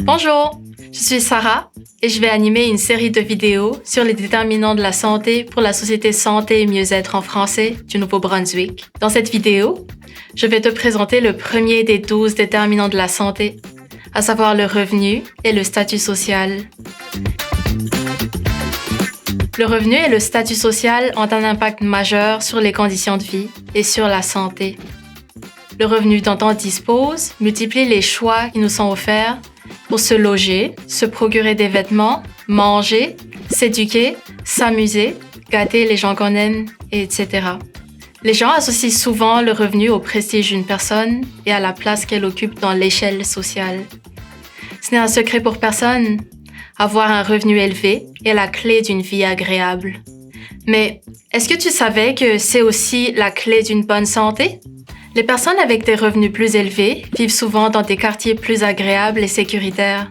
Bonjour, je suis Sarah et je vais animer une série de vidéos sur les déterminants de la santé pour la Société Santé et Mieux-être en français du Nouveau-Brunswick. Dans cette vidéo, je vais te présenter le premier des 12 déterminants de la santé, à savoir le revenu et le statut social. Le revenu et le statut social ont un impact majeur sur les conditions de vie et sur la santé. Le revenu dont on dispose multiplie les choix qui nous sont offerts pour se loger, se procurer des vêtements, manger, s'éduquer, s'amuser, gâter les gens qu'on aime, etc. Les gens associent souvent le revenu au prestige d'une personne et à la place qu'elle occupe dans l'échelle sociale. Ce n'est un secret pour personne. Avoir un revenu élevé est la clé d'une vie agréable. Mais est-ce que tu savais que c'est aussi la clé d'une bonne santé? Les personnes avec des revenus plus élevés vivent souvent dans des quartiers plus agréables et sécuritaires.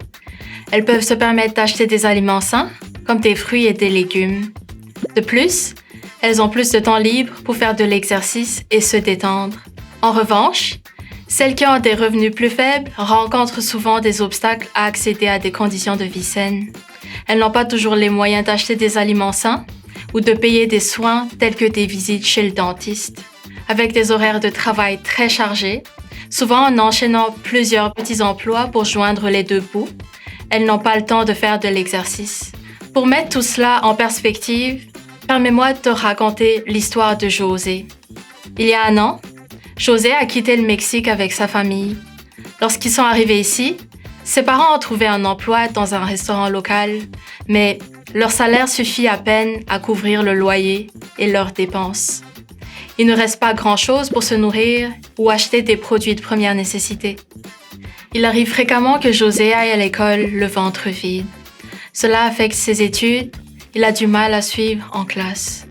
Elles peuvent se permettre d'acheter des aliments sains, comme des fruits et des légumes. De plus, elles ont plus de temps libre pour faire de l'exercice et se détendre. En revanche, celles qui ont des revenus plus faibles rencontrent souvent des obstacles à accéder à des conditions de vie saines. Elles n'ont pas toujours les moyens d'acheter des aliments sains ou de payer des soins tels que des visites chez le dentiste. Avec des horaires de travail très chargés, souvent en enchaînant plusieurs petits emplois pour joindre les deux bouts, elles n'ont pas le temps de faire de l'exercice. Pour mettre tout cela en perspective, permets-moi de te raconter l'histoire de José. Il y a un an, José a quitté le Mexique avec sa famille. Lorsqu'ils sont arrivés ici, ses parents ont trouvé un emploi dans un restaurant local, mais leur salaire suffit à peine à couvrir le loyer et leurs dépenses. Il ne reste pas grand-chose pour se nourrir ou acheter des produits de première nécessité. Il arrive fréquemment que José aille à l'école le ventre vide. Cela affecte ses études, il a du mal à suivre en classe.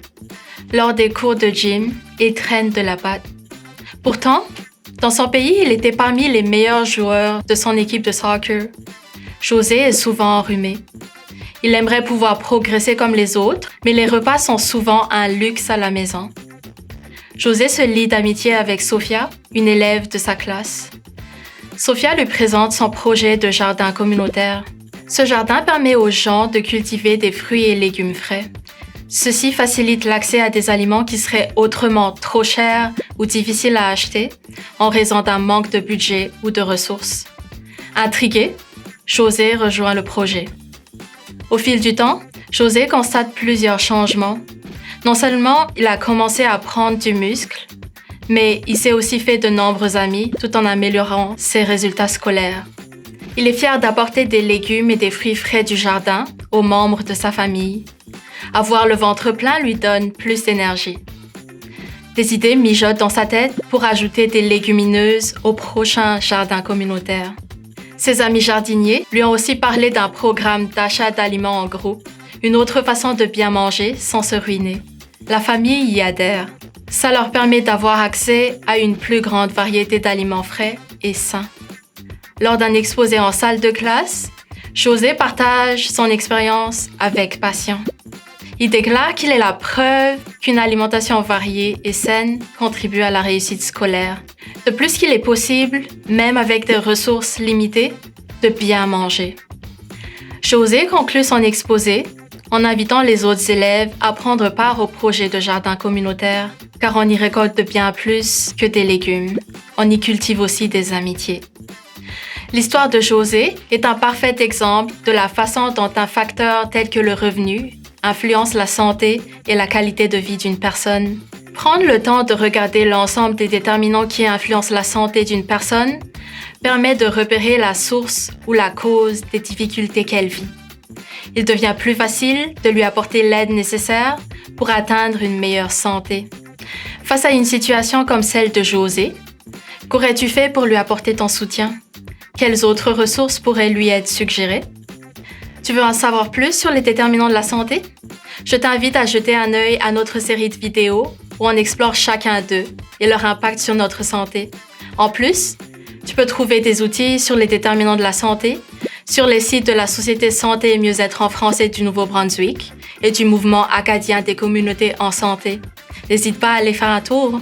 Lors des cours de gym, il traîne de la patte. Pourtant, dans son pays, il était parmi les meilleurs joueurs de son équipe de soccer. José est souvent enrhumé. Il aimerait pouvoir progresser comme les autres, mais les repas sont souvent un luxe à la maison. José se lie d'amitié avec Sophia, une élève de sa classe. Sophia lui présente son projet de jardin communautaire. Ce jardin permet aux gens de cultiver des fruits et légumes frais. Ceci facilite l'accès à des aliments qui seraient autrement trop chers ou difficiles à acheter en raison d'un manque de budget ou de ressources. Intrigué, José rejoint le projet. Au fil du temps, José constate plusieurs changements. Non seulement il a commencé à prendre du muscle, mais il s'est aussi fait de nombreux amis tout en améliorant ses résultats scolaires. Il est fier d'apporter des légumes et des fruits frais du jardin aux membres de sa famille. Avoir le ventre plein lui donne plus d'énergie. Des idées mijotent dans sa tête pour ajouter des légumineuses au prochain jardin communautaire. Ses amis jardiniers lui ont aussi parlé d'un programme d'achat d'aliments en groupe, une autre façon de bien manger sans se ruiner. La famille y adhère. Ça leur permet d'avoir accès à une plus grande variété d'aliments frais et sains. Lors d'un exposé en salle de classe, José partage son expérience avec passion. Il déclare qu'il est la preuve qu'une alimentation variée et saine contribue à la réussite scolaire. De plus qu'il est possible, même avec des ressources limitées, de bien manger. José conclut son exposé en invitant les autres élèves à prendre part au projet de jardin communautaire, car on y récolte bien plus que des légumes. On y cultive aussi des amitiés. L'histoire de José est un parfait exemple de la façon dont un facteur tel que le revenu influence la santé et la qualité de vie d'une personne. Prendre le temps de regarder l'ensemble des déterminants qui influencent la santé d'une personne permet de repérer la source ou la cause des difficultés qu'elle vit. Il devient plus facile de lui apporter l'aide nécessaire pour atteindre une meilleure santé. Face à une situation comme celle de José, qu'aurais-tu fait pour lui apporter ton soutien? Quelles autres ressources pourraient lui être suggérées? Tu veux en savoir plus sur les déterminants de la santé? Je t'invite à jeter un œil à notre série de vidéos où on explore chacun d'eux et leur impact sur notre santé. En plus, tu peux trouver des outils sur les déterminants de la santé sur les sites de la Société Santé et Mieux-être en français du Nouveau-Brunswick et du Mouvement acadien des communautés en santé. N'hésite pas à aller faire un tour.